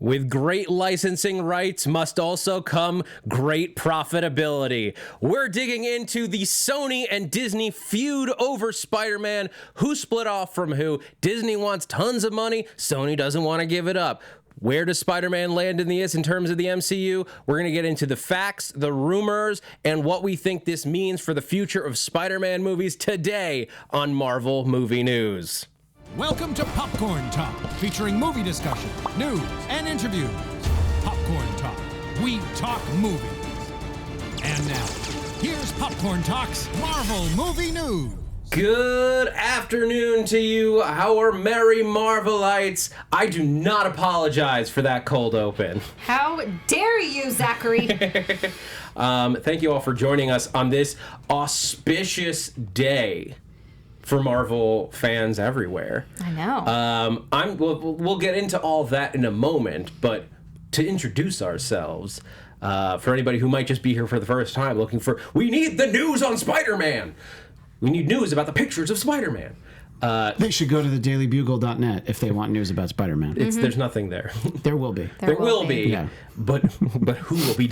With great licensing rights must also come great profitability. We're digging into the Sony and Disney feud over Spider-Man. Who split off from who? Disney wants tons of money. Sony doesn't want to give it up. Where does Spider-Man land in terms of the MCU? We're going to get into the facts, the rumors, and what we think this means for the future of Spider-Man movies today on Marvel Movie News. Welcome to Popcorn Talk, featuring movie discussion, news, and interviews. Popcorn Talk. We talk movies. And now, here's Popcorn Talk's Marvel Movie News. Good afternoon to you, our merry Marvelites. I do not apologize for that cold open. How dare you, Zachary? Thank you all for joining us on this auspicious day for Marvel fans everywhere. I know. We'll get into all that in a moment, but to introduce ourselves, for anybody who might just be here for the first time we need the news on Spider-Man. We need news about the pictures of Spider-Man. They should go to thedailybugle.net if they want news about Spider-Man. There's nothing there. There will be. There will be. Yeah. But who will be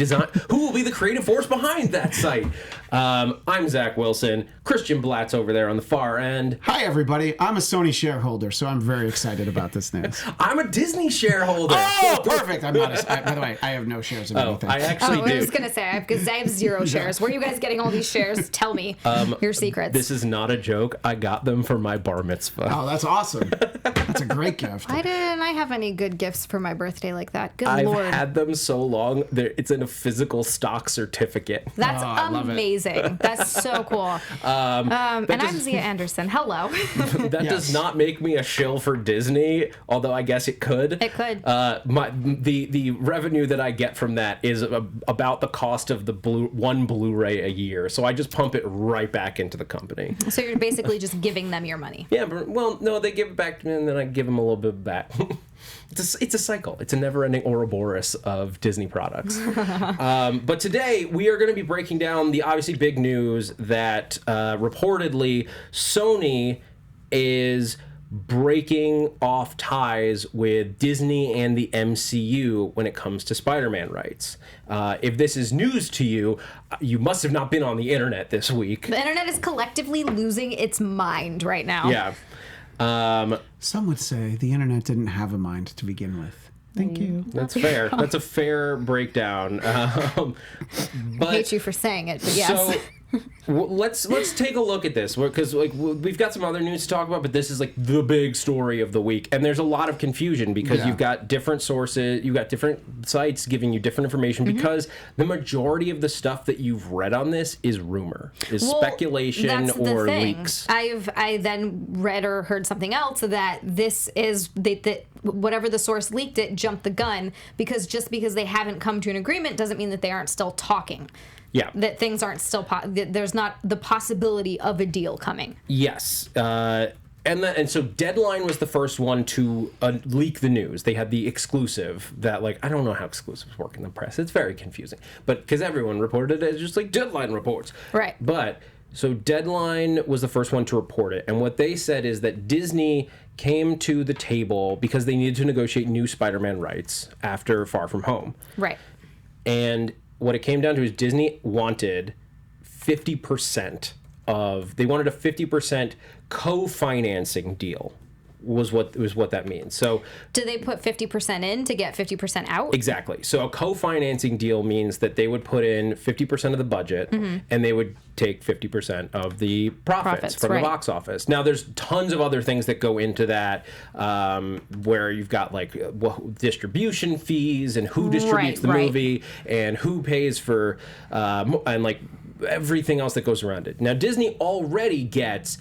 who will be the creative force behind that site? I'm Zach Wilson. Christian Blatt's over there on the far end. Hi, everybody. I'm a Sony shareholder, so I'm very excited about this news. I'm a Disney shareholder. Oh, perfect. I'm not. By the way, I have no shares in anything. I actually do. I was going to say, because I have zero shares. Where are you guys getting all these shares? Tell me your secrets. This is not a joke. I got them for my bar mitzvah. Oh, that's awesome. That's a great gift. Why didn't I have any good gifts for my birthday like that? Good I've Lord. had them so long. It's in a physical stock certificate. That's amazing. That's so cool. And I'm Xia Anderson. Hello. That does not make me a shill for Disney, although I guess it could. It could. The revenue that I get from that is about the cost of one Blu-ray a year, so I just pump it right back into the company. So you're basically just giving them your money. Yeah, but, no, they give it back to me, and then I give them a little bit back. It's a cycle. It's a never-ending Ouroboros of Disney products. But today, we are going to be breaking down the obviously big news that reportedly Sony is breaking off ties with Disney and the MCU when it comes to Spider-Man rights. If this is news to you, you must have not been on the internet this week. The internet is collectively losing its mind right now. Yeah. Some would say the internet didn't have a mind to begin with. Thank you. That's fair. That's a fair breakdown. I hate you for saying it, but yes. So let's take a look at this, because we've got some other news to talk about, but this is like the big story of the week, and there's a lot of confusion because you've got different sources, you've got different sites giving you different information, because the majority of the stuff that you've read on this is rumor, speculation or leaks. I then read or heard something else that this is that whatever the source leaked it jumped the gun, because just because they haven't come to an agreement doesn't mean that they aren't still talking. Yeah. That things aren't still there's not the possibility of a deal coming. Yes. And so Deadline was the first one to leak the news. They had the exclusive that, I don't know how exclusives work in the press. It's very confusing. But because everyone reported it as just Deadline reports. Right. But so Deadline was the first one to report it. And what they said is that Disney came to the table because they needed to negotiate new Spider-Man rights after Far From Home. Right. And what it came down to is Disney wanted 50% they wanted a 50% co-financing deal was what that means. So do they put 50% in to get 50% out? Exactly. So a co-financing deal means that they would put in 50% of the budget, and they would take 50% of the profits from the box office. Now, there's tons of other things that go into that, where you've got distribution fees and who distributes the movie and who pays for and everything else that goes around it. Now, Disney already gets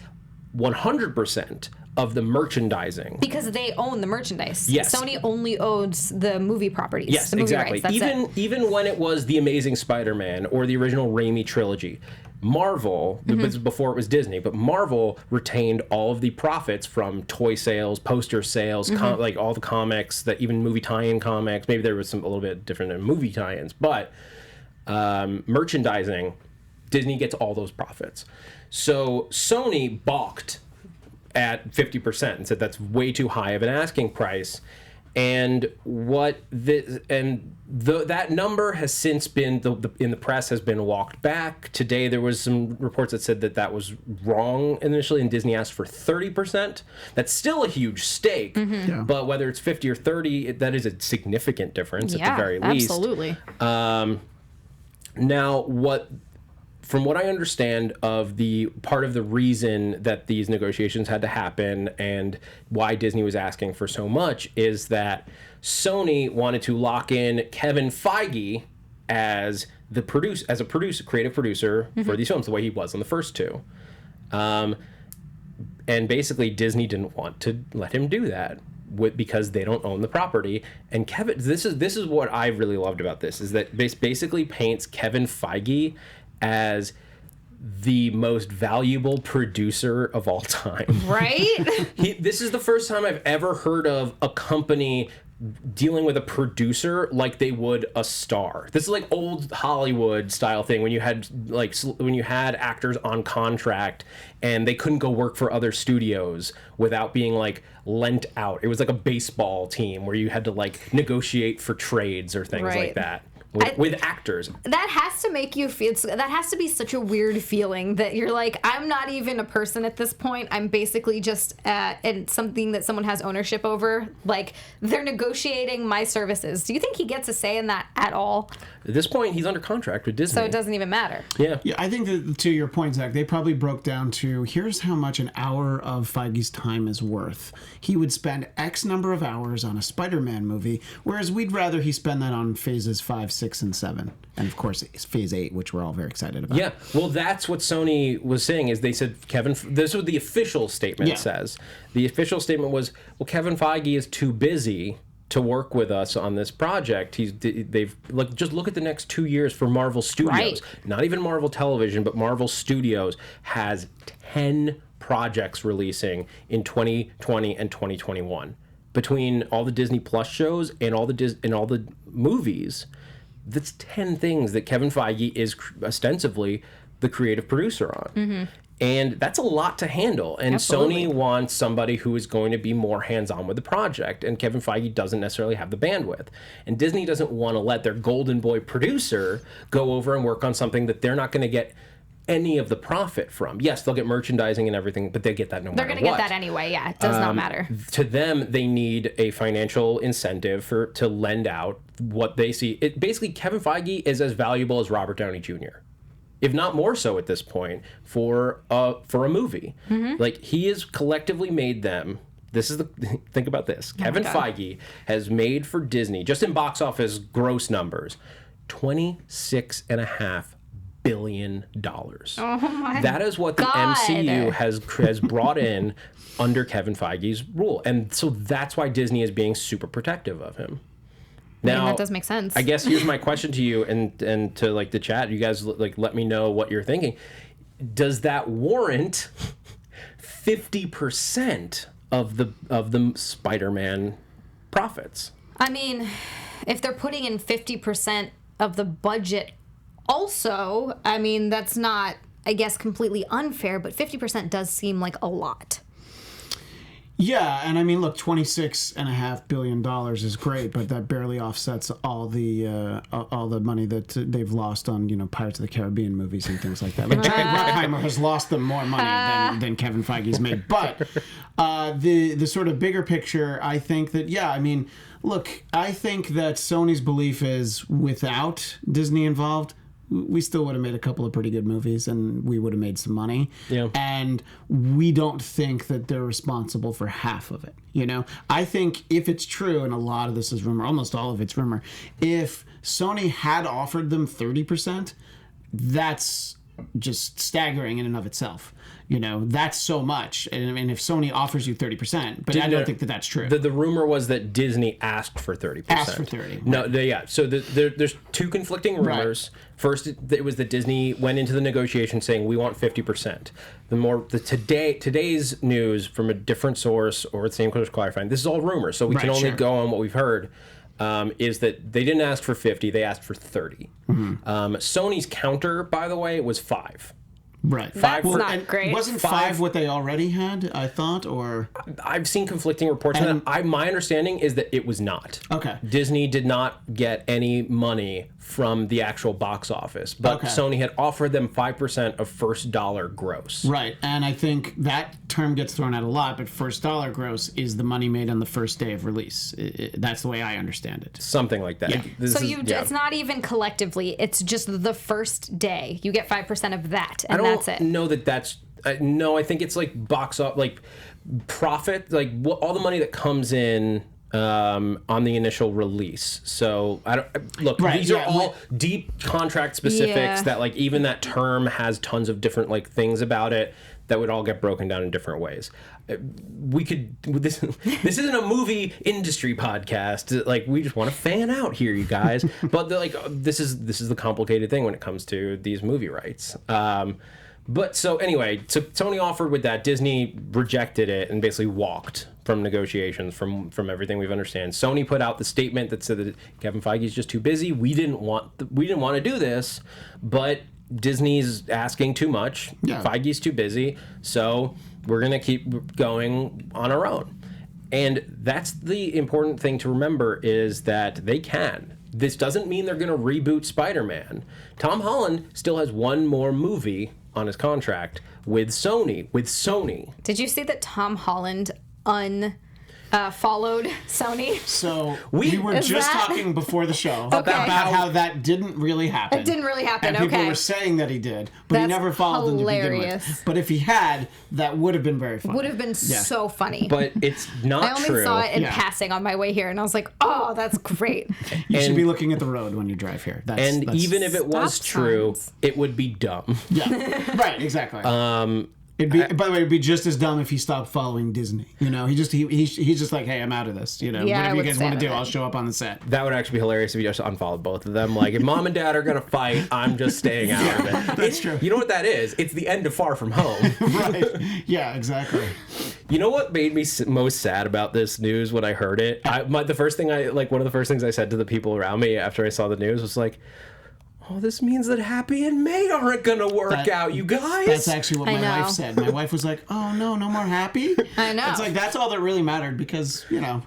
100% of the merchandising. Because they own the merchandise. Yes. Sony only owns the movie properties. Yes, the movie exactly. rights. Even when it was The Amazing Spider-Man or the original Raimi trilogy, Marvel, before it was Disney, but Marvel retained all of the profits from toy sales, poster sales, all the comics, that even movie tie-in comics. Maybe there was a little bit different in movie tie-ins, but merchandising, Disney gets all those profits. So Sony balked at 50% and said that's way too high of an asking price. And that number has since been in the press has been walked back. Today there was some reports that said that was wrong initially, and Disney asked for 30%. That's still a huge stake, but whether it's 50 or 30, that is a significant difference at the very least. Absolutely. Now, from what I understand of the part of the reason that these negotiations had to happen and why Disney was asking for so much is that Sony wanted to lock in Kevin Feige as a creative producer for these films, the way he was on the first two. And basically Disney didn't want to let him do that because they don't own the property. And Kevin, this is what I really loved about this, is that basically paints Kevin Feige as the most valuable producer of all time. Right? This is the first time I've ever heard of a company dealing with a producer like they would a star. This is like old Hollywood style thing when you had actors on contract and they couldn't go work for other studios without being like lent out. It was like a baseball team where you had to like negotiate for trades or things like that. With actors. That has to make you feel, that has to be such a weird feeling that you're like, I'm not even a person at this point. I'm basically just and something that someone has ownership over. Like, they're negotiating my services. Do you think he gets a say in that at all? At this point, he's under contract with Disney. So it doesn't even matter. Yeah. Yeah, I think that, to your point, Zach, they probably broke down to, here's how much an hour of Feige's time is worth. He would spend X number of hours on a Spider-Man movie, whereas we'd rather he spend that on phases 5, 6, and 7. And of course, it's phase 8, which we're all very excited about. Yeah, well, that's what Sony was saying, is they said, this is what the official statement says. The official statement was, well, Kevin Feige is too busy to work with us on this project. Just look at the next 2 years for Marvel Studios. Right. Not even Marvel Television, but Marvel Studios has 10 projects releasing in 2020 and 2021. Between all the Disney Plus shows and all the movies, that's 10 things that Kevin Feige is ostensibly the creative producer on. Mm-hmm. And that's a lot to handle. And Absolutely. Sony wants somebody who is going to be more hands-on with the project. And Kevin Feige doesn't necessarily have the bandwidth. And Disney doesn't want to let their golden boy producer go over and work on something that they're not going to get any of the profit from. Yes, they'll get merchandising and everything, but they get that no matter what. They're going to get that anyway, yeah. It does not matter. To them, they need a financial incentive to lend out what they see. Basically, Kevin Feige is as valuable as Robert Downey Jr., if not more so at this point, for a movie. Mm-hmm. Like, he has collectively made them. Think about this. Kevin Feige has made for Disney, just in box office gross numbers, $26.5 billion. Oh my That is what the MCU has brought in under Kevin Feige's rule. And so that's why Disney is being super protective of him. Now, that does make sense. I guess here's my question to you and to like the chat. You guys let me know what you're thinking. Does that warrant 50% of the Spider-Man profits? I mean, if they're putting in 50% of the budget also, I mean, that's not, I guess, completely unfair, but 50% does seem like a lot. Yeah, and I mean, look, $26.5 billion is great, but that barely offsets all the money that they've lost on, Pirates of the Caribbean movies and things like that. Like, Jerry Bruckheimer has lost them more money than Kevin Feige's made. But the sort of bigger picture, I think that, look, I think that Sony's belief is without Disney involved, we still would have made a couple of pretty good movies and we would have made some money. Yeah. And we don't think that they're responsible for half of it. I think if it's true, and a lot of this is rumor, almost all of it's rumor, if Sony had offered them 30%, that's just staggering in and of itself. That's so much. And I mean, if Sony offers you 30%, but I don't think that that's true. The rumor was that Disney asked for 30%. Asked for 30. No, yeah. So there's two conflicting rumors. Right. First, it was that Disney went into the negotiation saying, we want 50%. Today's news from a different source, or the same source clarifying, this is all rumors, so we can only go on what we've heard, is that they didn't ask for 50, they asked for 30. Mm-hmm. Sony's counter, by the way, was 5. Right. That's Well, not and great. Wasn't 5 what they already had, I thought, or... I've seen conflicting reports on that. My understanding is that it was not. Okay. Disney did not get any money from the actual box office, but Sony had offered them 5% of first dollar gross. Right, and I think that term gets thrown out a lot, but first dollar gross is the money made on the first day of release. That's the way I understand it. Something like that. Yeah. It's not even collectively, it's just the first day. You get 5% of that, and that's it. No, that's... no, I think it's like box off, like profit, like all the money that comes in on the initial release. So I don't look. Right, these are all deep contract specifics that like even that term has tons of different like things about it that would all get broken down in different ways. We could this isn't a movie industry podcast. Like we just want to fan out here, you guys. But this is the complicated thing when it comes to these movie rights. But so anyway, so Sony offered with that. Disney rejected it and basically walked from negotiations from everything we've understand. Sony put out the statement that said that Kevin Feige's just too busy. We didn't want to do this, but Disney's asking too much. Yeah. Feige's too busy, so we're gonna keep going on our own. And that's the important thing to remember is that they can. This doesn't mean they're gonna reboot Spider-Man. Tom Holland still has one more movie on his contract with Sony. Did you see that Tom Holland followed Sony? So we were just talking before the show about how that didn't really happen. It didn't really happen, and people were saying that he did, but he never followed them to begin with. But if he had, that would have been very funny. Would have been so funny. But it's not I only true. saw it in passing on my way here, and I was like, oh, that's great. You should be looking at the road when you drive here. That's even if it was true, it would be dumb. Yeah, right, exactly. It'd be, by the way, it'd be just as dumb if he stopped following Disney. You know, he's just like, hey, I'm out of this. You know, whatever you guys want to do, I'll show up on the set. That would actually be hilarious if you just unfollowed both of them. Like, if mom and dad are gonna fight, I'm just staying out of it. That's true. You know what that is? It's the end of Far From Home. Right. Yeah, exactly. You know what made me most sad about this news when I heard it? One of the first things I said to the people around me after I saw the news was like, oh, this means that Happy and May aren't gonna work out, you guys. That's actually what my wife said. My wife was like, oh, no more Happy. I know. It's like, that's all that really mattered because, you know,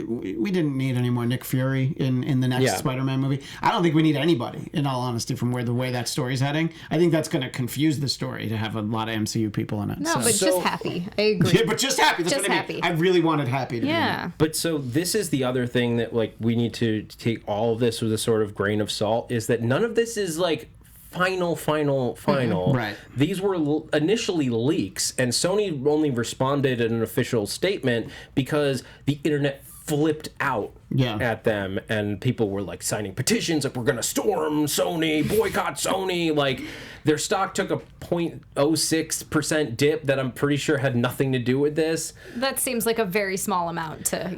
we didn't need any more Nick Fury in the next Spider-Man movie. I don't think we need anybody, in all honesty, from the way that story's heading. I think that's going to confuse the story to have a lot of MCU people in it. No, but just Happy. I agree. Yeah, but just Happy. That's just what I mean. Happy. I really wanted Happy to be in it. But so this is the other thing that like we need to take all of this with a sort of grain of salt is that none of this is like final. Right. These were initially leaks, and Sony only responded in an official statement because the internet flipped out at them, and people were like signing petitions like, we're gonna storm Sony, boycott Sony. Like, their stock took a 0.06% dip that I'm pretty sure had nothing to do with this. That seems like a very small amount to,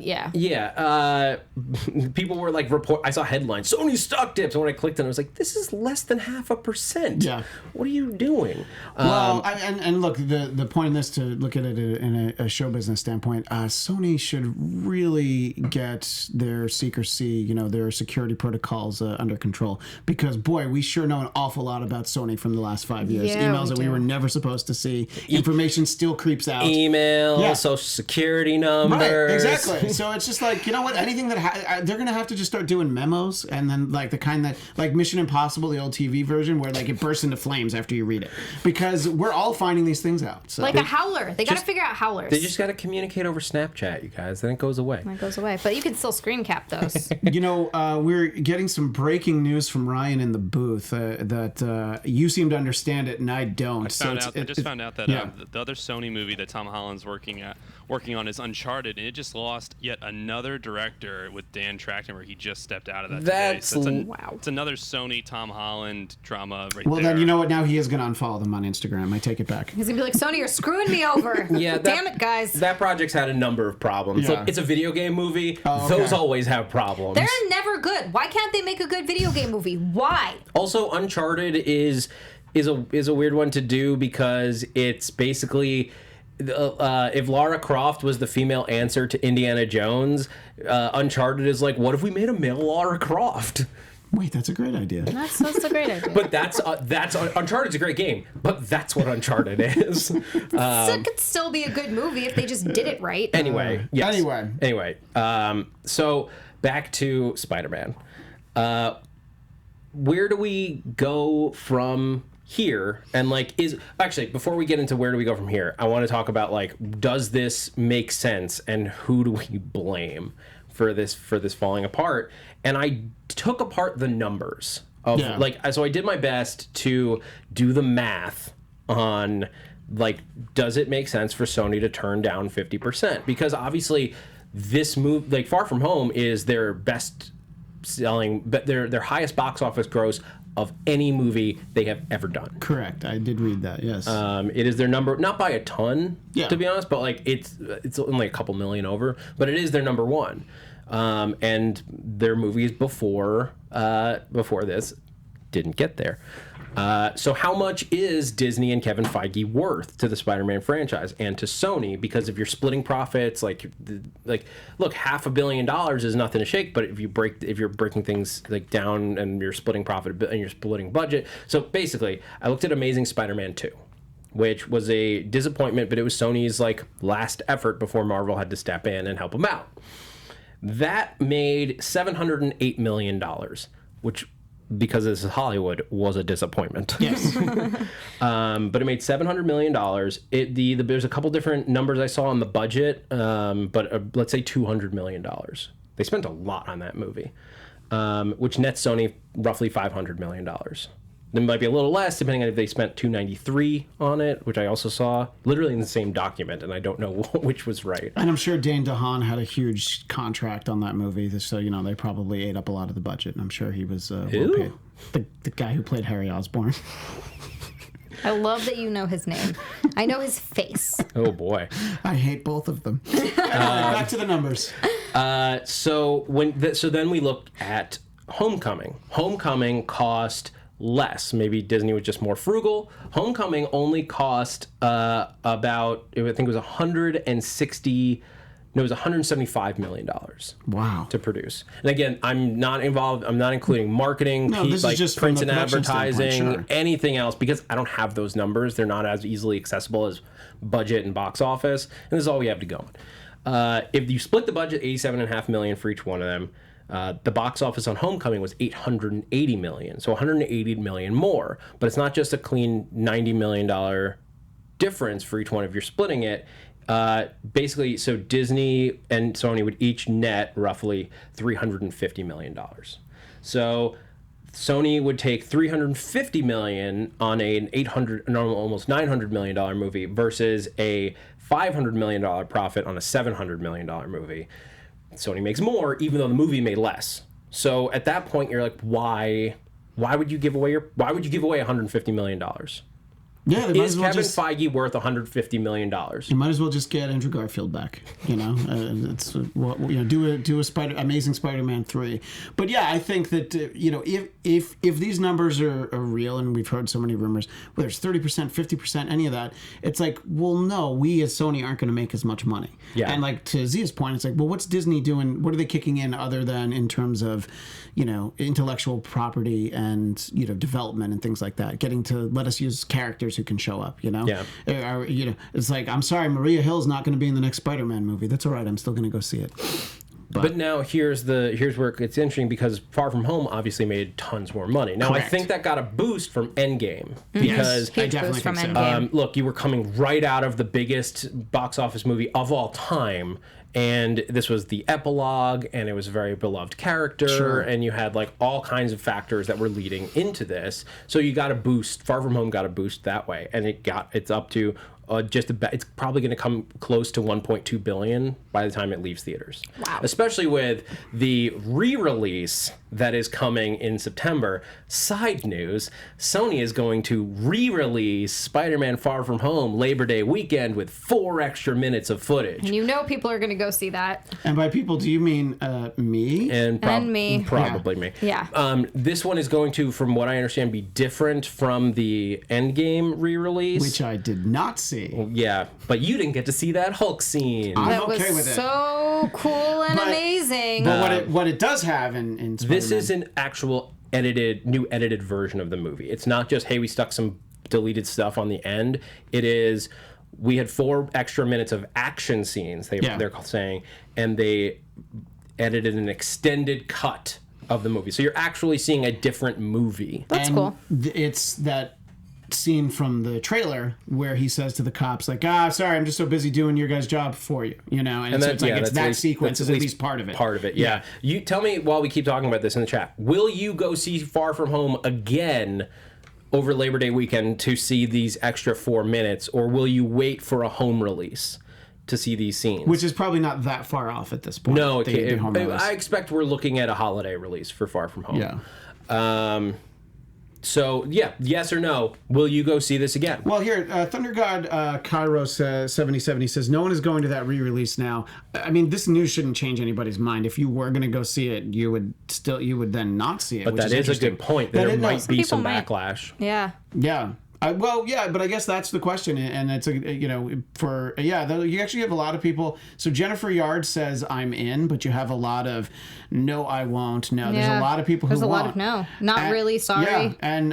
people were like, I saw headlines, Sony stock dips, and when I clicked on it, I was like, this is less than 0.5%. Yeah. What are you doing? Well, and look, the point in this, to look at it in a show business standpoint, Sony should really get their secrecy, you know, their security protocols under control, because boy, we sure know an awful lot about Sony from the last 5 years. Emails that we were never supposed to see. Information still creeps out. Email, social security numbers. Right, exactly. So it's just like, you know what? Anything that they're gonna have to just start doing memos, and then like the kind that like Mission Impossible, the old TV version, where like it bursts into flames after you read it, because we're all finding these things out. So. Like a howler. They got to figure out howlers. They just got to communicate over Snapchat, you guys. Then it goes away. It goes away, but you can still screen cap those. You know, we're getting some breaking news from Ryan in the booth that you seem to understand it and I don't. I just found out that the other Sony movie that Tom Holland's working on is Uncharted, and it just lost yet another director with Dan Trachtenberg. He just stepped out of that today. So it's another Sony Tom Holland drama right there. Well, then you know what? Now he is going to unfollow them on Instagram. I take it back. He's going to be like, Sony, you're screwing me over. Damn it, guys. That project's had a number of problems. Yeah. It's a video game movie. Those always have problems. They're never good. Why can't they make a good video game movie? Why? Also, Uncharted is a weird one to do because it's basically if Lara Croft was the female answer to Indiana Jones, Uncharted is like, what if we made a male Lara Croft? Wait, that's a great idea. That's a great idea. But that's Uncharted's a great game, but that's what Uncharted is. It could still be a good movie if they just did it right. Anyway, yes. Anyway. So back to Spider-Man. Where do we go from here? And like, before we get into where do we go from here, I want to talk about like, does this make sense, and who do we blame for this falling apart? And I took apart the numbers of so I did my best to do the math on like, does it make sense for Sony to turn down 50%? Because obviously this move, like Far From Home, is their best selling, but their highest box office gross of any movie they have ever done. Correct. I did read that. Yes. It is their number, not by a ton, to be honest, but like it's only a couple million over, but it is their number one. And their movies before this didn't get there. So how much is Disney and Kevin Feige worth to the Spider-Man franchise and to Sony? Because if you're splitting profits, look, $500 million is nothing to shake. But if you're breaking things like down and you're splitting profit and you're splitting budget, so basically, I looked at Amazing Spider-Man 2, which was a disappointment, but it was Sony's like last effort before Marvel had to step in and help them out. That made $708 million, which, because this is Hollywood, was a disappointment. Yes. But it made $700 million. There's a couple different numbers I saw on the budget, but let's say $200 million. They spent a lot on that movie, which nets Sony roughly $500 million. There might be a little less, depending on if they spent $293 on it, which I also saw literally in the same document, and I don't know which was right. And I'm sure Dane DeHaan had a huge contract on that movie, so they probably ate up a lot of the budget. And I'm sure he was well paid. The guy who played Harry Osborn. I love that you know his name. I know his face. Oh boy, I hate both of them. Back to the numbers. So then we looked at Homecoming. Homecoming cost less. Maybe Disney was just more frugal. Homecoming only cost about, I think it was $175 million. Wow. To produce. And again, I'm not involved. I'm not including marketing, this is just print from and the production advertising, standpoint, sure. Anything else, because I don't have those numbers. They're not as easily accessible as budget and box office. And this is all we have to go on. If you split the budget, $87.5 million for each one of them. The box office on Homecoming was $880 million, so $180 million more. But it's not just a clean $90 million difference for each one if you're splitting it. Basically, so Disney and Sony would each net roughly $350 million. So Sony would take $350 million on an almost $900 million movie versus a $500 million profit on a $700 million movie. Sony makes more, even though the movie made less. So at that point, you're like, why would you give away $150 million? Yeah, is Kevin Feige worth $150 million? You might as well just get Andrew Garfield back. It's do a Amazing Spider-Man 3. But yeah, I think that if these numbers are real, and we've heard so many rumors, whether it's 30%, 50%, any of that, it's like, well, no, we as Sony aren't going to make as much money. Yeah. And like to Zia's point, it's like, well, what's Disney doing? What are they kicking in other than in terms of intellectual property and development and things like that? Getting to let us use characters who can show up, Yeah. It's like, I'm sorry, Maria Hill's not going to be in the next Spider-Man movie. That's all right. I'm still going to go see it. But now here's where it's interesting, because Far From Home obviously made tons more money. Now, Correct. I think that got a boost from Endgame, because I definitely think so. Look, you were coming right out of the biggest box office movie of all time, and this was the epilogue, and it was a very beloved character, Sure. and you had like all kinds of factors that were leading into this. So you got a boost. Far From Home got a boost that way, and it's up to it's probably going to come close to $1.2 billion by the time it leaves theaters. Wow. Especially with the re-release that is coming in September. Side news, Sony is going to re-release Spider-Man Far From Home Labor Day weekend with 4 extra minutes of footage. And people are going to go see that. And by people, do you mean me? And me. Probably me. Yeah. This one is going to, from what I understand, be different from the Endgame re-release. Which I did not see. Yeah, but you didn't get to see that Hulk scene. That okay was with it. So cool and amazing. But what it does have in Spider-Man, this is an actual new edited version of the movie. It's not just, hey, we stuck some deleted stuff on the end. It is, we had 4 extra minutes of action scenes, they're saying, and they edited an extended cut of the movie. So you're actually seeing a different movie. That's cool. It's that scene from the trailer where he says to the cops, like, sorry, I'm just so busy doing your guys' job for you, you know? And so it's like, it's that sequence is at least part of it. Part of it, yeah. You tell me, while we keep talking about this in the chat, will you go see Far From Home again over Labor Day weekend to see these extra 4 minutes, or will you wait for a home release to see these scenes? Which is probably not that far off at this point. No, I expect we're looking at a holiday release for Far From Home. Yeah. So, yeah, yes or no, will you go see this again? Well, here, Thunder God Kairos 7070 says, no one is going to that re-release now. I mean, this news shouldn't change anybody's mind. If you were going to go see it, you would then not see it. But that is a good point. There might be some backlash. Yeah. Yeah. But I guess that's the question, and it's you actually have a lot of people. So Jennifer Yard says I'm in, but you have a lot of no, I won't. No, there's a lot of people who There's a lot of no, not really. Sorry. Yeah, and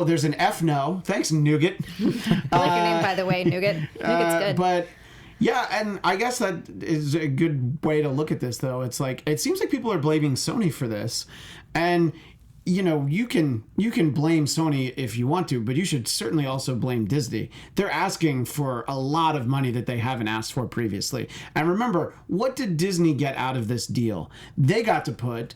there's an F no. Thanks, Nougat. I like your name, by the way, Nougat. Nougat's good. But yeah, and I guess that is a good way to look at this, though. It's like, it seems like people are blaming Sony for this, and you know, you can blame Sony if you want to, but you should certainly also blame Disney. They're asking for a lot of money that they haven't asked for previously. And remember, what did Disney get out of this deal? They got to put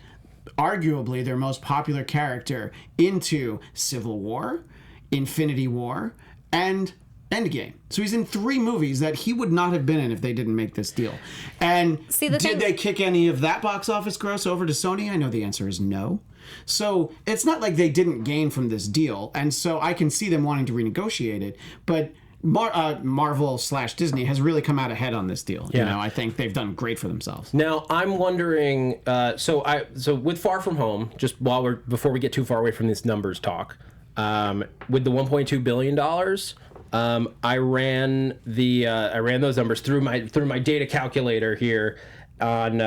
arguably their most popular character into Civil War, Infinity War, and Endgame. So he's in 3 movies that he would not have been in if they didn't make this deal. And did they kick any of that box office gross over to Sony? I know the answer is no. So it's not like they didn't gain from this deal. And so I can see them wanting to renegotiate it. But Marvel/Disney has really come out ahead on this deal. Yeah. You know, I think they've done great for themselves. Now, I'm wondering, so with Far From Home, just before we get too far away from this numbers talk, with the $1.2 billion, I ran those numbers through my data calculator here on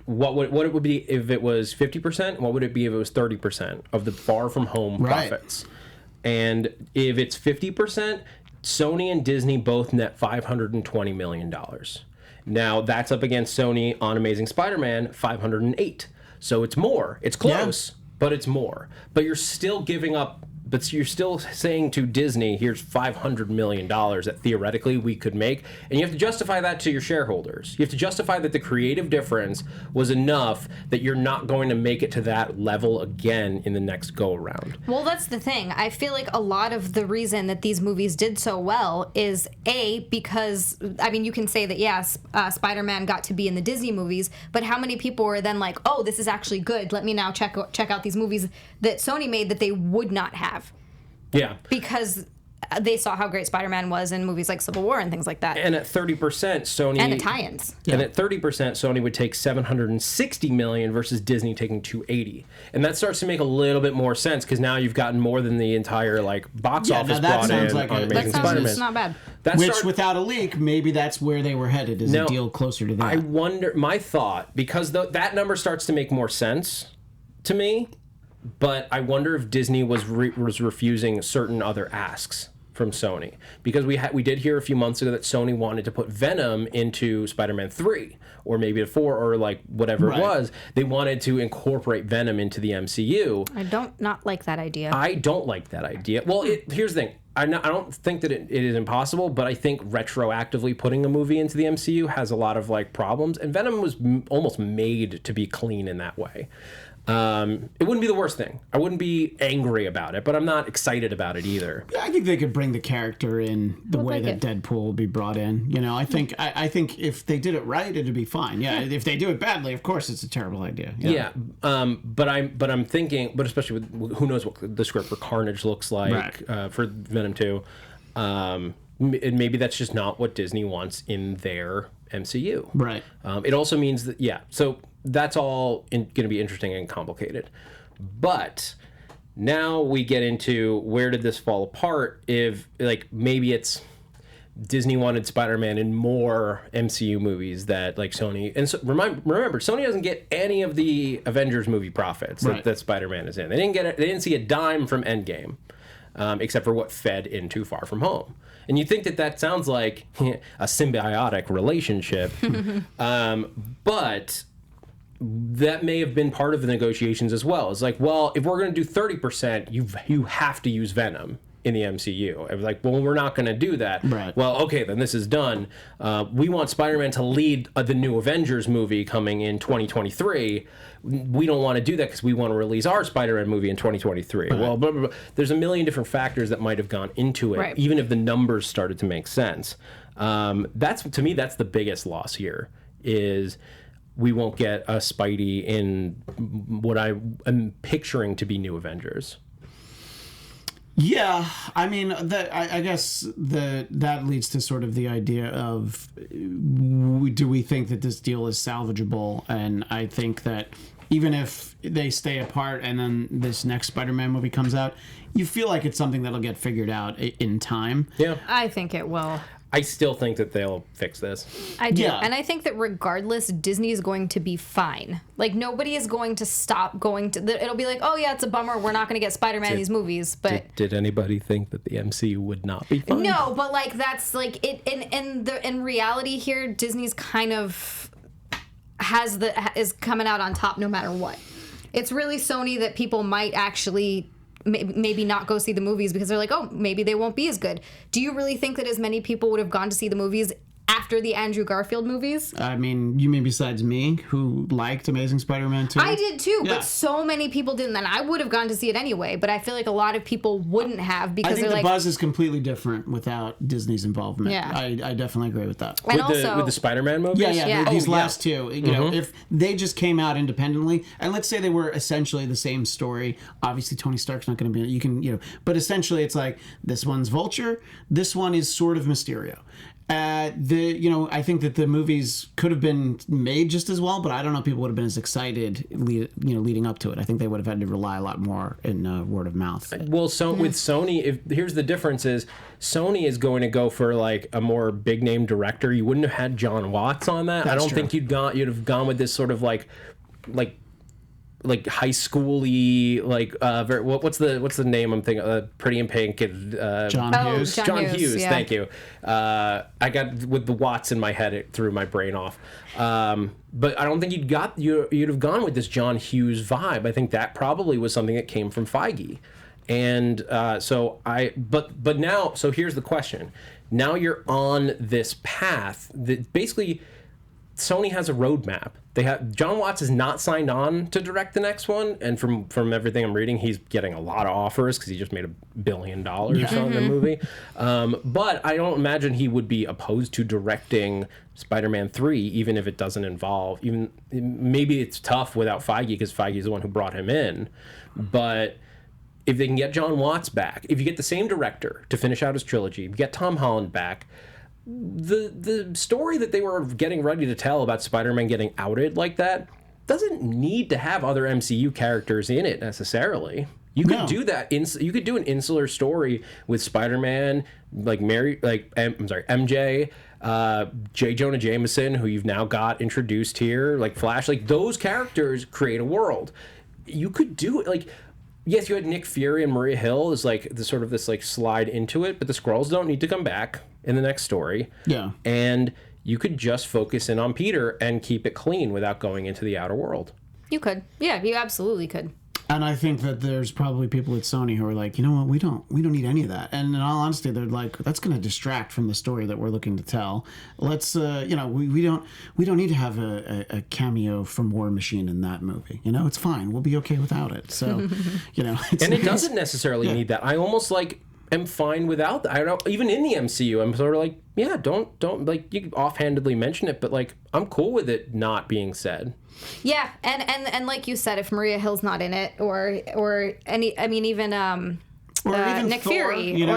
what it would be if it was 50%, what would it be if it was 30% of the Far From Home profits. And if it's 50%, Sony and Disney both net $520 million. Now, that's up against Sony on Amazing Spider-Man, $508. So it's more. It's close, but it's more. But you're still giving up. But you're still saying to Disney, here's $500 million that theoretically we could make. And you have to justify that to your shareholders. You have to justify that the creative difference was enough that you're not going to make it to that level again in the next go-around. Well, that's the thing. I feel like a lot of the reason that these movies did so well is, because, I mean, you can say that, yes, Spider-Man got to be in the Disney movies, but how many people were then like, oh, this is actually good. Let me now check out these movies that Sony made that they would not have. Yeah. Because they saw how great Spider-Man was in movies like Civil War and things like that. And at 30%, Sony... And the tie-ins. And at 30%, Sony would take $760 million versus Disney taking $280. And that starts to make a little bit more sense, because now you've gotten more than the entire box office brought in on Amazing Spider-Man. That's not bad. Without a leak, maybe that's where they were headed, is a deal closer to that. I wonder... My thought, because that number starts to make more sense to me, but I wonder if Disney was refusing certain other asks from Sony, because we did hear a few months ago that Sony wanted to put Venom into Spider-Man 3 or maybe 4 or whatever it was. They wanted to incorporate Venom into the MCU. I don't not like that idea. I don't like that idea. Well, here's the thing. I don't think that it is impossible, but I think retroactively putting a movie into the MCU has a lot of problems, and Venom was almost made to be clean in that way. It wouldn't be the worst thing. I wouldn't be angry about it, but I'm not excited about it either. Yeah, I think they could bring the character in the way that Deadpool will be brought in. You know, I think if they did it right, it'd be fine. Yeah, if they do it badly, of course, it's a terrible idea. Yeah. But I'm thinking, but especially with who knows what the script for Carnage looks like for Venom 2. Maybe that's just not what Disney wants in their MCU. Right. It also means that so. That's all going to be interesting and complicated. But now we get into, where did this fall apart? If maybe Disney wanted Spider-Man in more MCU movies that like Sony, and so remember Sony doesn't get any of the Avengers movie profits that Spider-Man is in. They didn't get it. They didn't see a dime from Endgame, except for what fed into Far From Home. And you think that sounds like a symbiotic relationship, but that may have been part of the negotiations as well. It's like, well, if we're going to do 30%, you have to use Venom in the MCU. It was like, well, we're not going to do that. Right. Well, okay, then this is done. We want Spider-Man to lead the new Avengers movie coming in 2023. We don't want to do that because we want to release our Spider-Man movie in 2023. Right. Well, blah, blah, blah. There's a million different factors that might have gone into it, even if the numbers started to make sense. To me, that's the biggest loss here, is we won't get a Spidey in what I am picturing to be New Avengers. Yeah, I mean, I guess that leads to sort of the idea of, do we think that this deal is salvageable? And I think that even if they stay apart and then this next Spider-Man movie comes out, you feel like it's something that'll get figured out in time. Yeah, I think it will. I still think that they'll fix this. I do. Yeah. And I think that regardless, Disney is going to be fine. Like, nobody is going to stop going to... It'll be like, oh, yeah, it's a bummer. We're not going to get Spider-Man in these movies. But did anybody think that the MCU would not be fine? No, but, like, that's, like... In reality here, Disney's kind of... is coming out on top no matter what. It's really Sony that people might actually... maybe not go see the movies because they're like, oh, maybe they won't be as good. Do you really think that as many people would have gone to see the movies after the Andrew Garfield movies? I mean, you mean besides me, who liked Amazing Spider-Man 2? I did too, but so many people didn't. And I would have gone to see it anyway, but I feel like a lot of people wouldn't have because I think the buzz is completely different without Disney's involvement. Yeah. I definitely agree with that. And with the Spider-Man movies? Yeah. These last two, you know, if they just came out independently, and let's say they were essentially the same story, obviously Tony Stark's not going to be, but essentially it's like, this one's Vulture, this one is sort of Mysterio. I think that the movies could have been made just as well, but I don't know if people would have been as excited, leading up to it. I think they would have had to rely a lot more in word of mouth. Well, with Sony, here's the difference is Sony is going to go for like a more big name director. You wouldn't have had John Watts on that. I don't think you'd have gone with this sort of like high schooly, like what's the name I'm thinking? Pretty in Pink. John Hughes. John Hughes. Yeah. Thank you. I got with the Watts in my head. It threw my brain off. But I don't think you'd have gone with this John Hughes vibe. I think that probably was something that came from Feige. And but now, so here's the question. Now you're on this path that basically Sony has a roadmap. John Watts is not signed on to direct the next one, and from everything I'm reading, he's getting a lot of offers because he just made $1 billion on the movie. But I don't imagine he would be opposed to directing Spider-Man 3, even if it doesn't involve. Maybe it's tough without Feige because Feige is the one who brought him in, but if they can get John Watts back, if you get the same director to finish out his trilogy, if you get Tom Holland back. The story that they were getting ready to tell about Spider-Man getting outed like that doesn't need to have other MCU characters in it necessarily. You could do that. You could do an insular story with Spider-Man, MJ, J. Jonah Jameson, who you've now got introduced here, like Flash. Like those characters create a world. You could do it like. Yes, you had Nick Fury and Maria Hill as like the sort of this like slide into it, but the Skrulls don't need to come back in the next story. Yeah. And you could just focus in on Peter and keep it clean without going into the outer world. You could. Yeah, you absolutely could. And I think that there's probably people at Sony who are like, you know what, we don't need any of that. And in all honesty, they're like, that's going to distract from the story that we're looking to tell. Let's, we don't need to have a cameo from War Machine in that movie. It's fine. We'll be okay without it. So, and it doesn't necessarily need that. I almost am fine without that. I don't know, even in the MCU, I'm sort of like, yeah, don't like you offhandedly mention it, but like I'm cool with it not being said. Yeah, and like you said, if Maria Hill's not in it, or any, I mean, even even Nick Thor, Fury, even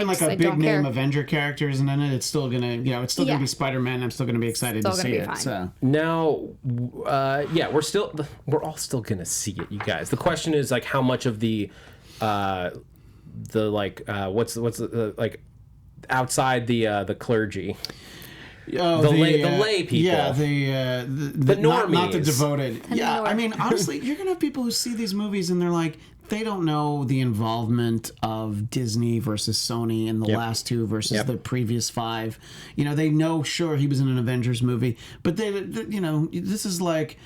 like a big name Avenger character isn't in it. It's still gonna, gonna be Spider-Man. I'm still gonna be excited to see it. So. Now, we're all still gonna see it, you guys. The question is like how much of the outside the clergy. Oh, the lay people. Yeah, the normies. Not the devoted. I mean, honestly, you're going to have people who see these movies and they're like, they don't know the involvement of Disney versus Sony in the last two versus the previous 5. You know, they know, sure, he was in an Avengers movie, but they you know, this is like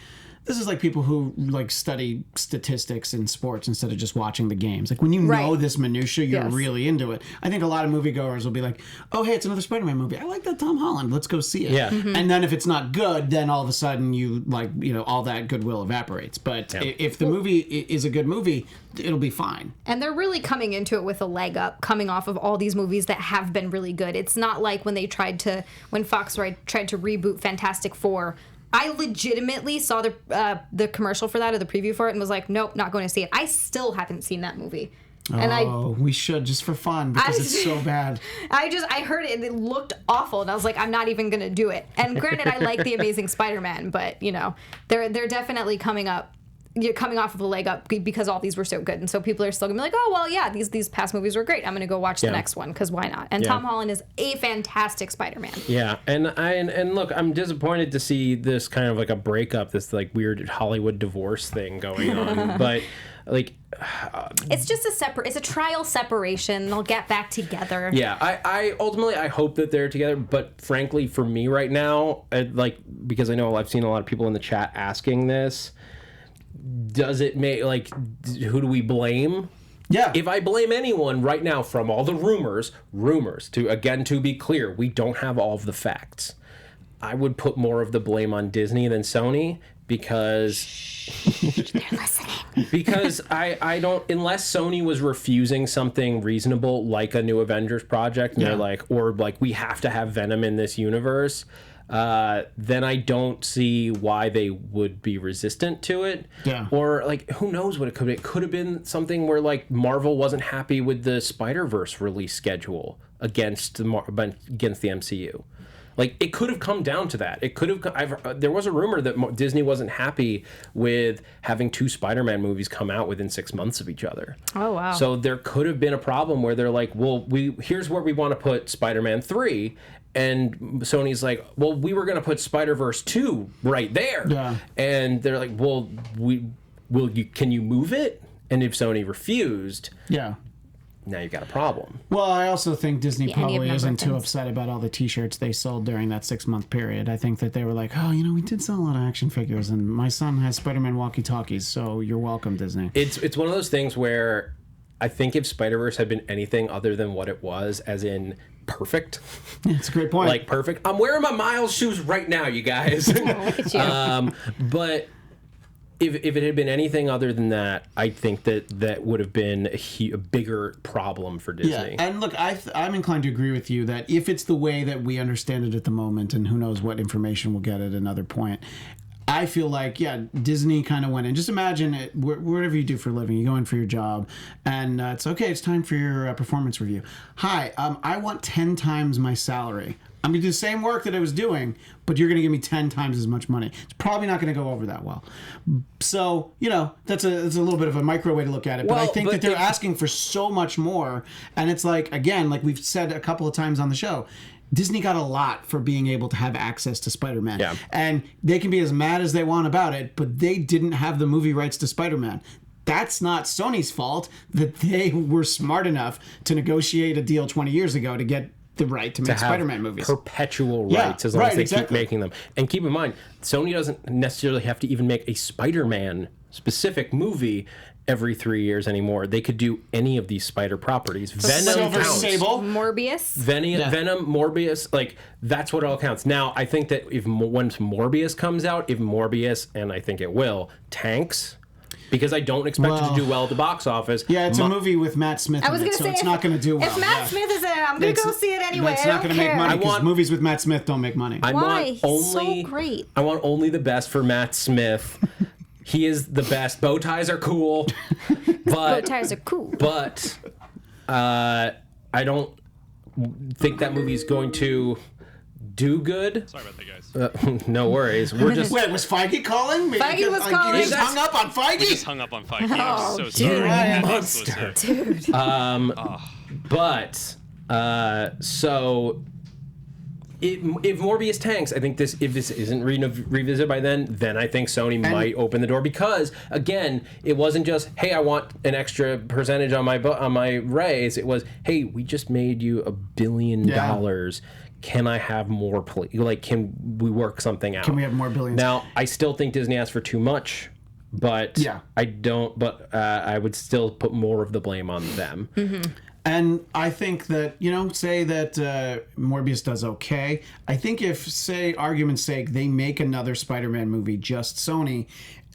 people who like study statistics in sports instead of just watching the games. Like when you know this minutia, you're really into it. I think a lot of moviegoers will be like, "Oh, hey, it's another Spider-Man movie. I like that Tom Holland. Let's go see it." Yeah. And then if it's not good, then all of a sudden you like, you know, all that goodwill evaporates. But if the movie is a good movie, it'll be fine. And they're really coming into it with a leg up, coming off of all these movies that have been really good. It's not like when Fox tried to reboot Fantastic Four. I legitimately saw the commercial for that or the preview for it and was like, nope, not going to see it. I still haven't seen that movie. And we should just for fun because it's so bad. I heard it and it looked awful and I was like, I'm not even going to do it. And granted, I like The Amazing Spider-Man, but you know, they're definitely coming off of a leg up because all these were so good, and so people are still gonna be like, oh well, yeah, these past movies were great. I'm gonna go watch the next one because why not? And Tom Holland is a fantastic Spider-Man. Yeah, and look, I'm disappointed to see this kind of like a breakup, this like weird Hollywood divorce thing going on, but like it's just it's a trial separation. They'll get back together. Yeah, I ultimately I hope that they're together, but frankly, for me right now, because I know I've seen a lot of people in the chat asking this. Does it make, like, who do we blame? Yeah. If I blame anyone right now from all the rumors, to be clear, we don't have all of the facts. I would put more of the blame on Disney than Sony because... They're listening. Because I don't... Unless Sony was refusing something reasonable like a new Avengers project, and they're like, or like, we have to have Venom in this universe... then I don't see why they would be resistant to it. Yeah. Or, like, who knows what it could be. It could have been something where, like, Marvel wasn't happy with the Spider-Verse release schedule against the MCU. Like, it could have come down to that. It could have... there was a rumor that Disney wasn't happy with having 2 Spider-Man movies come out within 6 months of each other. Oh, wow. So there could have been a problem where they're like, well, here's where we want to put Spider-Man 3... And Sony's like, well, we were going to put Spider-Verse 2 right there. Yeah. And they're like, well, can you move it? And if Sony refused, now you've got a problem. Well, I also think Disney probably isn't too upset about all the T-shirts they sold during that 6-month period. I think that they were like, oh, you know, we did sell a lot of action figures, and my son has Spider-Man walkie-talkies, so you're welcome, Disney. It's one of those things where I think if Spider-Verse had been anything other than what it was, as in perfect. Yeah, that's a great point. Like perfect. I'm wearing my Miles shoes right now, you guys. Look at you. But if it had been anything other than that, I think that would have been a bigger problem for Disney. Yeah, and look, I'm inclined to agree with you that if it's the way that we understand it at the moment, and who knows what information we'll get at another point, I feel like, Disney kind of went in. Just imagine it, whatever you do for a living, you go in for your job, and it's okay, it's time for your performance review. Hi, I want 10 times my salary. I'm going to do the same work that I was doing, but you're going to give me 10 times as much money. It's probably not going to go over that well. So, you know, that's a little bit of a micro way to look at it. But I think that they're asking for so much more. And it's like, again, like we've said a couple of times on the show, Disney got a lot for being able to have access to Spider-Man. Yeah. And they can be as mad as they want about it, but they didn't have the movie rights to Spider-Man. That's not Sony's fault that they were smart enough to negotiate a deal 20 years ago to get the right to make Spider-Man movies. Perpetual rights as long as they keep making them. And keep in mind, Sony doesn't necessarily have to even make a Spider-Man specific movie every 3 years anymore. They could do any of these Spider properties. Venom Silver counts. Sable. Morbius. Venom, Morbius, like that's what all counts. Now, I think that once Morbius comes out, if Morbius, and I think it will, tanks, because I don't expect it to do well at the box office. Yeah, it's a movie with Matt Smith in it, so it's not going to do well. If Matt Smith is in it, I'm going to go see it anyway. It's not going to make money because movies with Matt Smith don't make money. Why? He's so great. I want only the best for Matt Smith. He is the best. Bow ties are cool. Bow ties are cool. But I don't think that movie's going to do good. Sorry about that, guys. No worries. We're just... Wait, was Feige calling? Feige was calling. You just hung up on Feige? We just hung up on Feige. Oh, I'm so dude. sorry. Monster. Dude. But So if Morbius tanks, I think if this isn't revisited by then I think Sony might open the door, because again, it wasn't just, hey, I want an extra percentage on my raise. It was, hey, we just made you $1 billion. Can I have more? Can we work something out? Can we have more billions? Now, I still think Disney asked for too much, but I don't. But I would still put more of the blame on them. Mm-hmm. And I think that, say that Morbius does okay. I think if, say, argument's sake, they make another Spider-Man movie, just Sony,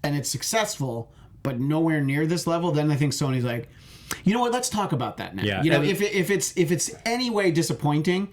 and it's successful, but nowhere near this level, then I think Sony's like, you know what, let's talk about that now. Yeah, if it's any way disappointing,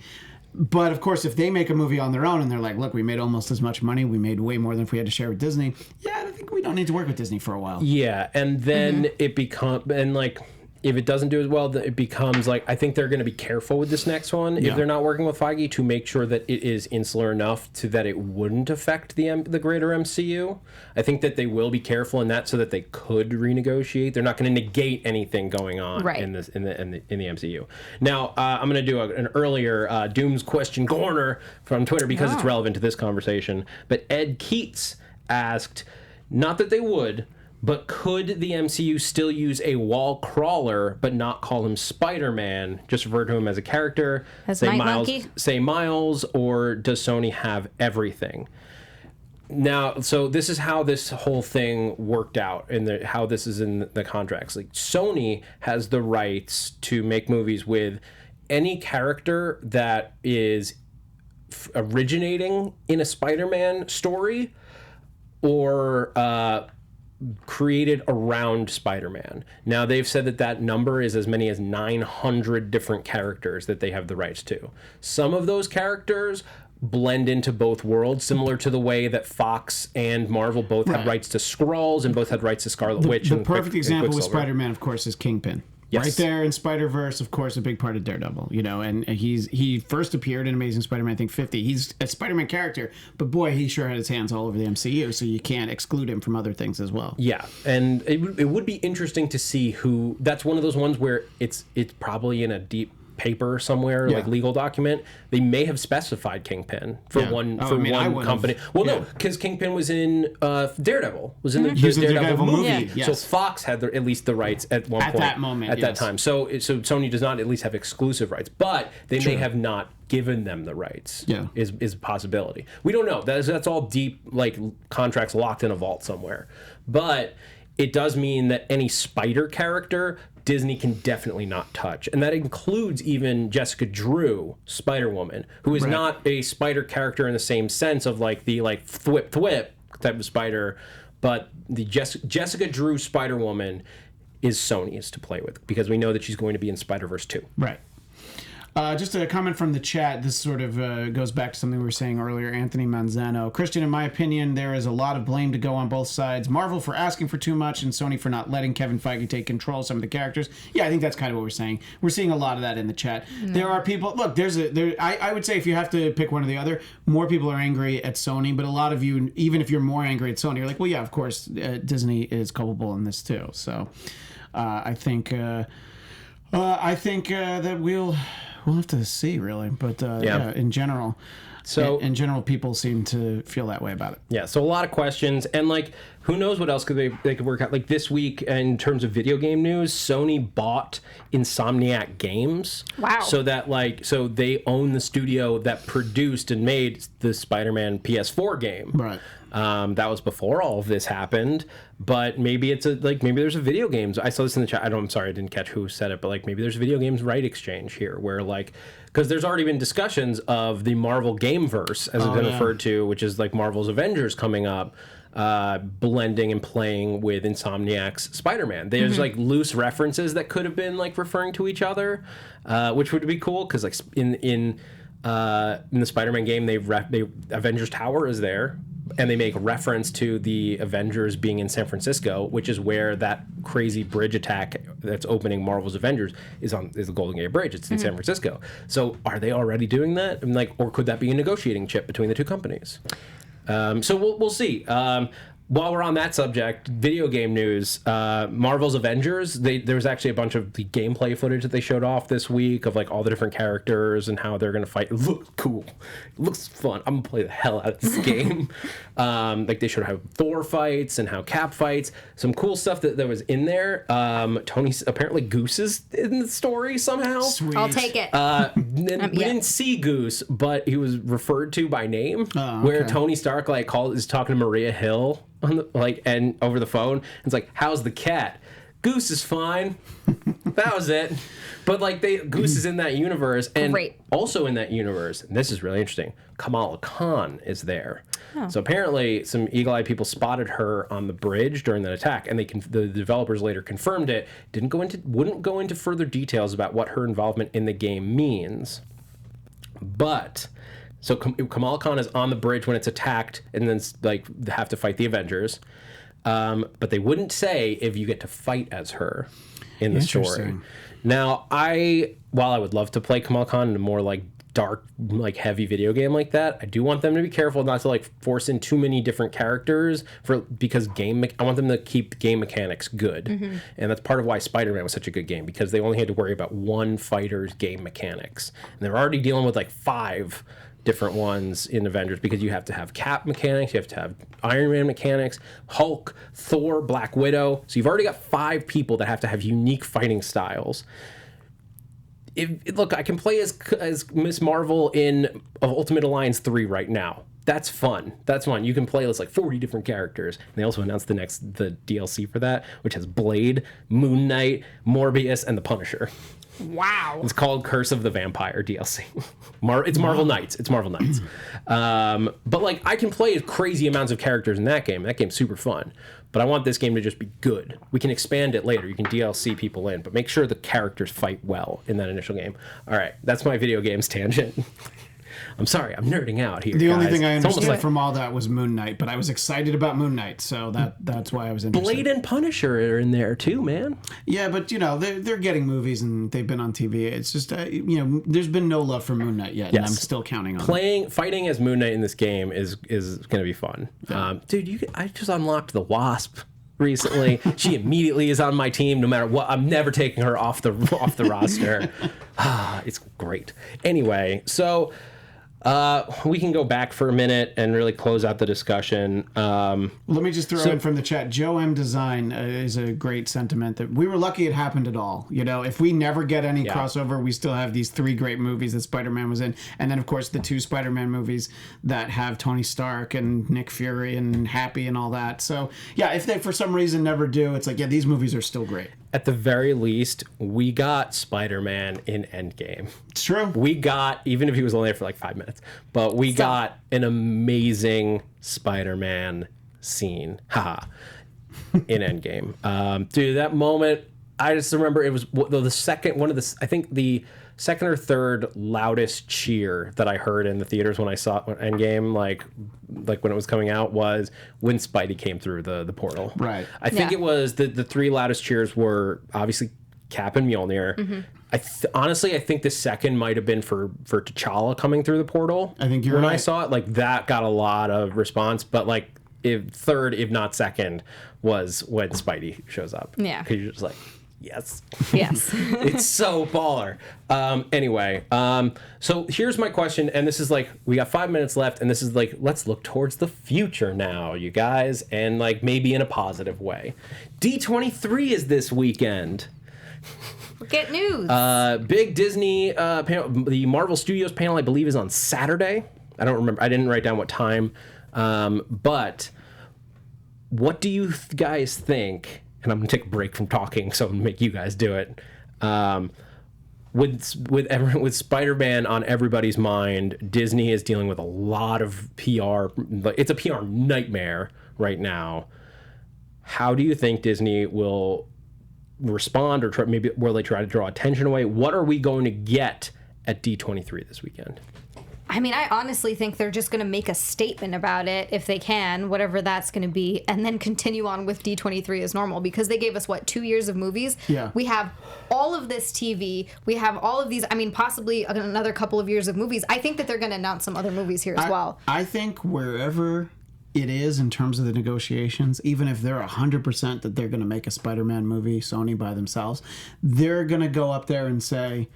but of course, if they make a movie on their own and they're like, look, we made almost as much money, we made way more than if we had to share with Disney, I think we don't need to work with Disney for a while. Yeah, and then it becomes, and like, if it doesn't do as well, it becomes like, I think they're going to be careful with this next one, if they're not working with Feige, to make sure that it is insular enough that it wouldn't affect the greater MCU. I think that they will be careful in that so that they could renegotiate. They're not going to negate anything going on in the MCU. Now, I'm going to do an earlier Doom's Question Corner from Twitter because it's relevant to this conversation. But Ed Keats asked, not that they would, but could the MCU still use a wall crawler but not call him Spider-Man? Just refer to him as a character. Say Miles, or does Sony have everything? Now, so this is how this whole thing worked out, and how this is in the contracts. Like, Sony has the rights to make movies with any character that is originating in a Spider-Man story or created around Spider-Man. Now, they've said that number is as many as 900 different characters that they have the rights to. Some of those characters blend into both worlds, similar to the way that Fox and Marvel both had rights to Skrulls and both had rights to Scarlet Witch. The perfect example with Spider-Man, of course, is Kingpin. Yes. Right there in Spider-Verse, of course, a big part of Daredevil, and he first appeared in Amazing Spider-Man, I think 50. He's a Spider-Man character, but boy, he sure had his hands all over the MCU, so you can't exclude him from other things as well. Yeah, and it would be interesting to see who. That's one of those ones where it's probably in a deep paper somewhere, like legal document. They may have specified Kingpin for one company. Well, no, because Kingpin was in Daredevil. Was in the Daredevil movie. Yeah. Yes. So Fox had at least the rights at one point. At that time. So Sony does not at least have exclusive rights, but they may have not given them the rights. Is a possibility. We don't know. That's all deep, like, contracts locked in a vault somewhere. But it does mean that any Spider character Disney can definitely not touch. And that includes even Jessica Drew, Spider-Woman, who is not a Spider character in the same sense of like the thwip type of Spider, but the Jessica Drew Spider-Woman is Sony's to play with, because we know that she's going to be in Spider-Verse 2. Right. Just a comment from the chat. This sort of goes back to something we were saying earlier. Anthony Manzano. Christian, in my opinion, there is a lot of blame to go on both sides. Marvel for asking for too much and Sony for not letting Kevin Feige take control of some of the characters. Yeah, I think that's kind of what we're saying. We're seeing a lot of that in the chat. There are people... Look, I would say if you have to pick one or the other, more people are angry at Sony, but a lot of you, even if you're more angry at Sony, you're like, well, yeah, of course, Disney is culpable in this too. So I think that we'll have to see, really, but in general, people seem to feel that way about it. Yeah, so a lot of questions, and like, who knows what else they could work out. Like this week, in terms of video game news, Sony bought Insomniac Games. Wow! So they own the studio that produced and made the Spider-Man PS4 game. Right. That was before all of this happened, but maybe maybe there's a video games. I saw this in the chat. I'm sorry, I didn't catch who said it, but like maybe there's a video games right exchange here, where like, because there's already been discussions of the Marvel Gameverse, as it's been referred to, which is like Marvel's Avengers coming up, blending and playing with Insomniac's Spider-Man. There's like loose references that could have been like referring to each other, which would be cool, because like in the Spider-Man game, they Avengers Tower is there. And they make reference to the Avengers being in San Francisco, which is where that crazy bridge attack that's opening Marvel's Avengers is the Golden Gate Bridge. It's in San Francisco. So are they already doing that? Or could that be a negotiating chip between the two companies? So we'll see. while we're on that subject, video game news, Marvel's Avengers, there was actually a bunch of the gameplay footage that they showed off this week of like all the different characters and how they're going to fight. It looks cool. It looks fun. I'm going to play the hell out of this game. Like they showed how Thor fights and how Cap fights. Some cool stuff that was in there. Tony's apparently Goose is in the story somehow. Sweet. I'll take it. We didn't see Goose, but he was referred to by name. Where Tony Stark is talking to Maria Hill on the, and over the phone. And it's like, how's the cat? Goose is fine. That was it. But Goose is in that universe, and also in that universe, and this is really interesting, Kamala Khan is there. Oh. So apparently some eagle-eyed people spotted her on the bridge during that attack, and the developers later confirmed it. Wouldn't go into further details about what her involvement in the game means. But so Kamala Khan is on the bridge when it's attacked, and then they have to fight the Avengers. But they wouldn't say if you get to fight as her in the story. Now, while I would love to play Kamala Khan in a more dark, heavy video game like that, I do want them to be careful not to force in too many different characters because I want them to keep game mechanics good. Mm-hmm. And that's part of why Spider-Man was such a good game, because they only had to worry about one fighter's game mechanics. And they're already dealing with 5 different ones in Avengers, because you have to have Cap mechanics, you have to have Iron Man mechanics, Hulk, Thor, Black Widow. So you've already got 5 people that have to have unique fighting styles. Look, I can play as Miss Marvel in Ultimate Alliance 3 right now. That's fun. You can play as 40 different characters. And they also announced the DLC for that, which has Blade, Moon Knight, Morbius, and the Punisher. Wow. It's called Curse of the Vampire DLC. It's Marvel Knights. But I can play crazy amounts of characters in that game. That game's super fun. But I want this game to just be good. We can expand it later. You can DLC people in, but make sure the characters fight well in that initial game. All right, that's my video games tangent. I'm sorry, I'm nerding out here. The only thing I understood from all that was Moon Knight, but I was excited about Moon Knight, so that's why I was interested. Blade and Punisher are in there too, man. Yeah, but they're getting movies and they've been on TV. It's just there's been no love for Moon Knight yet, and I'm still counting on fighting as Moon Knight in this game is going to be fun. Dude, I just unlocked the Wasp recently. She immediately is on my team no matter what. I'm never taking her off the roster. It's great. Anyway, so we can go back for a minute and really close out the discussion. Let me just throw in from the chat. Joe M. Design is a great sentiment that we were lucky it happened at all. If we never get any crossover, we still have these 3 great movies that Spider-Man was in. And then, of course, the 2 Spider-Man movies that have Tony Stark and Nick Fury and Happy and all that. So, yeah, if they for some reason never do, it's these movies are still great. At the very least, we got Spider-Man in Endgame. It's true. We got, even if he was only there for 5 minutes, but we got an amazing Spider-Man scene. In Endgame. Dude, that moment, I just remember it was the second or third loudest cheer that I heard in the theaters when I saw Endgame, like when it was coming out, was when Spidey came through the portal. Right. I think it was the 3 loudest cheers were obviously Cap and Mjolnir. Mm-hmm. Honestly, I think the second might have been for T'Challa coming through the portal. I think you're right. When I saw it, that got a lot of response, but third, if not second, was when Spidey shows up. Yeah. Because you're just yes. Yes. It's so baller. Anyway, so here's my question, and this is we got 5 minutes left, and this is let's look towards the future now, you guys, and maybe in a positive way. D23 is this weekend. Get news. Big Disney panel, the Marvel Studios panel, I believe, is on Saturday. I don't remember. I didn't write down what time. But what do you guys think? And I'm gonna take a break from talking, so I'm gonna make you guys do it. With Spider-Man on everybody's mind, Disney is dealing with a lot of PR. It's a PR nightmare right now. How do you think Disney will respond, or maybe will they try to draw attention away? What are we going to get at D23 this weekend? I mean, I honestly think they're just going to make a statement about it if they can, whatever that's going to be, and then continue on with D23 as normal, because they gave us, 2 years of movies? Yeah. We have all of this TV. We have all of these, possibly another couple of years of movies. I think that they're going to announce some other movies here as well. I think wherever it is in terms of the negotiations, even if they're 100% that they're going to make a Spider-Man movie, Sony by themselves, they're going to go up there and say,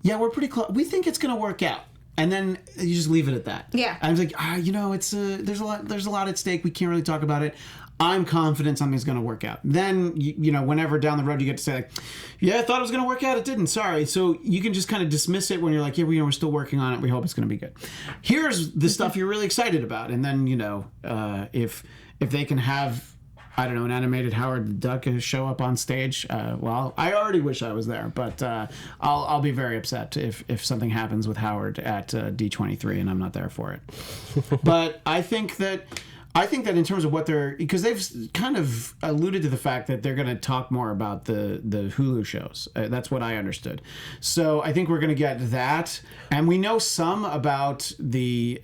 yeah, we're pretty close. We think it's going to work out. And then you just leave it at that. Yeah. I was like, it's there's a lot at stake. We can't really talk about it. I'm confident something's going to work out. Then, whenever down the road you get to say, like, yeah, I thought it was going to work out. It didn't. Sorry. So you can just kind of dismiss it when you're like, yeah, we're still working on it. We hope it's going to be good. Here's the stuff you're really excited about. And then, if they can have, I don't know, an animated Howard the Duck show up on stage, well, I already wish I was there. But I'll be very upset if something happens with Howard at D23 and I'm not there for it. But I think that in terms of what because they've kind of alluded to the fact that they're going to talk more about the Hulu shows. That's what I understood. So I think we're going to get that, and we know some about the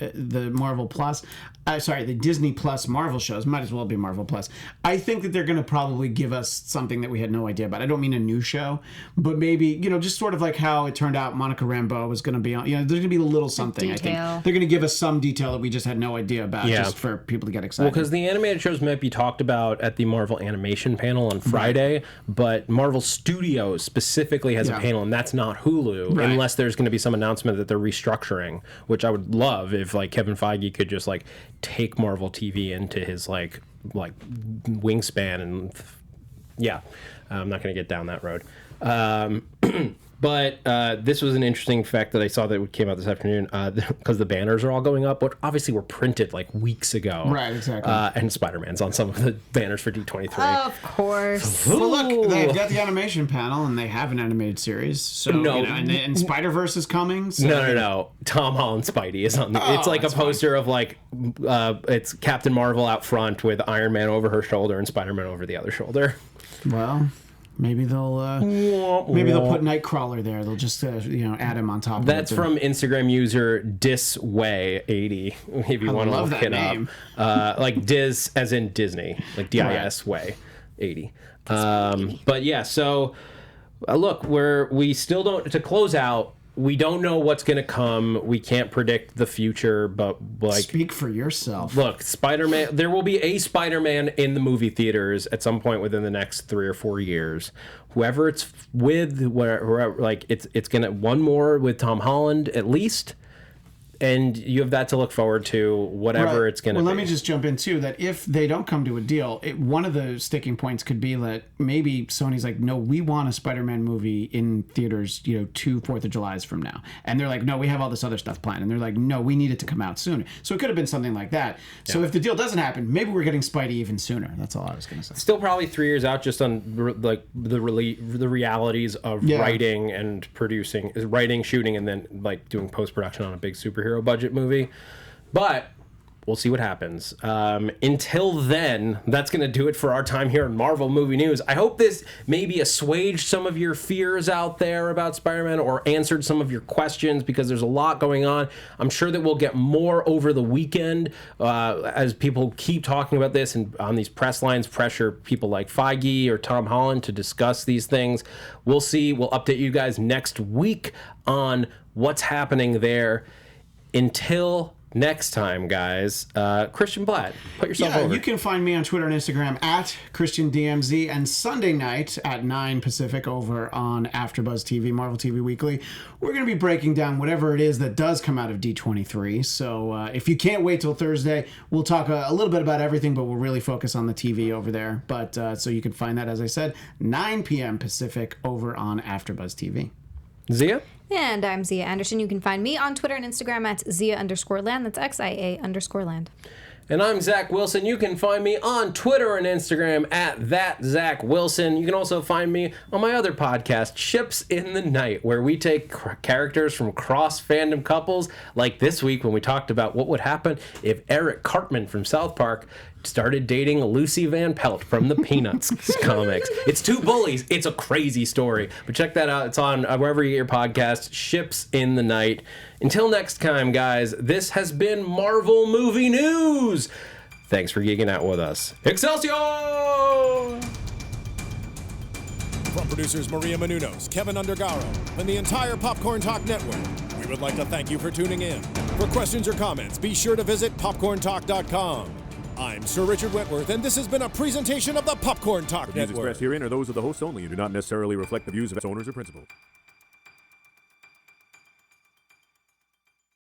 Marvel Plus. The Disney Plus Marvel shows. Might as well be Marvel Plus. I think that they're going to probably give us something that we had no idea about. I don't mean a new show, but maybe, just sort of like how it turned out Monica Rambeau was going to be on. There's going to be a little something, I think. They're going to give us some detail that we just had no idea about, just for people to get excited. Well, because the animated shows might be talked about at the Marvel Animation panel on Friday, but Marvel Studios specifically has a panel, and that's not Hulu, unless there's going to be some announcement that they're restructuring, which I would love if, like, Kevin Feige could just, like, take Marvel TV into his like wingspan, and I'm not going to get down that road. But this was an interesting fact that I saw that came out this afternoon, because the banners are all going up, but obviously were printed like weeks ago. Right, exactly. And Spider-Man's on some of the banners for D23. Of course. Well, look, they've got the animation panel, and they have an animated series. So, and Spider-Verse is coming. So. No. Tom Holland Spidey is on the... it's like a poster of, like, it's Captain Marvel out front with Iron Man over her shoulder and Spider-Man over the other shoulder. Well... Maybe they'll put Nightcrawler there. They'll just add him on top. That's from Instagram user Disway80. If you want to look it up, like Diz as in Disney, like DIS way 80. But yeah, so look, we still don't, to close out. We don't know what's going to come. We can't predict the future, but like... Speak for yourself. Look, Spider-Man... There will be a Spider-Man in the movie theaters at some point within the next 3 or 4 years. Whoever it's with, wherever, like, it's going to... One more with Tom Holland, at least. And you have that to look forward to, whatever it's going to be. Well, let me just jump in, too, that if they don't come to a deal, one of the sticking points could be that maybe Sony's like, no, we want a Spider-Man movie in theaters, 2 4th of Julys from now. And they're like, no, we have all this other stuff planned. And they're like, no, we need it to come out sooner. So it could have been something like that. Yeah. So if the deal doesn't happen, maybe we're getting Spidey even sooner. That's all I was going to say. Still probably 3 years out, just on like the realities of writing and producing, shooting, and then like doing post-production on a big superhero budget movie. But we'll see what happens. Until then, that's going to do it for our time here in Marvel Movie News. I hope this maybe assuaged some of your fears out there about Spider-Man, or answered some of your questions, because there's a lot going on. I'm sure that we'll get more over the weekend as people keep talking about this, and on these press lines pressure people like Feige or Tom Holland to discuss these things. We'll see. We'll update you guys next week on what's happening there. Until next time, guys, Christian Bladt, put yourself over. You can find me on Twitter and Instagram at ChristianDMZ, and Sunday night at 9 Pacific over on AfterBuzz TV, Marvel TV Weekly. We're going to be breaking down whatever it is that does come out of D23. So if you can't wait till Thursday, we'll talk a little bit about everything, but we'll really focus on the TV over there. But so you can find that, as I said, 9 p.m. Pacific over on AfterBuzz TV. Xia? And I'm Xia Anderson. You can find me on Twitter and Instagram at Xia_Land. That's XIA_Land. And I'm Zach Wilson. You can find me on Twitter and Instagram at @ThatZachWilson. You can also find me on my other podcast, Ships in the Night, where we take characters from cross-fandom couples, like this week when we talked about what would happen if Eric Cartman from South Park started dating Lucy Van Pelt from the Peanuts comics. It's two bullies. It's a crazy story. But check that out. It's on wherever you get your podcast, Ships in the Night. Until next time, guys, this has been Marvel Movie News. Thanks for geeking out with us. Excelsior! From producers Maria Menounos, Kevin Undergaro, and the entire Popcorn Talk Network, we would like to thank you for tuning in. For questions or comments, be sure to visit popcorntalk.com. I'm Sir Richard Wentworth, and this has been a presentation of the Popcorn Talk The views Network. expressed herein are those of the hosts only and do not necessarily reflect the views of its owners or principals.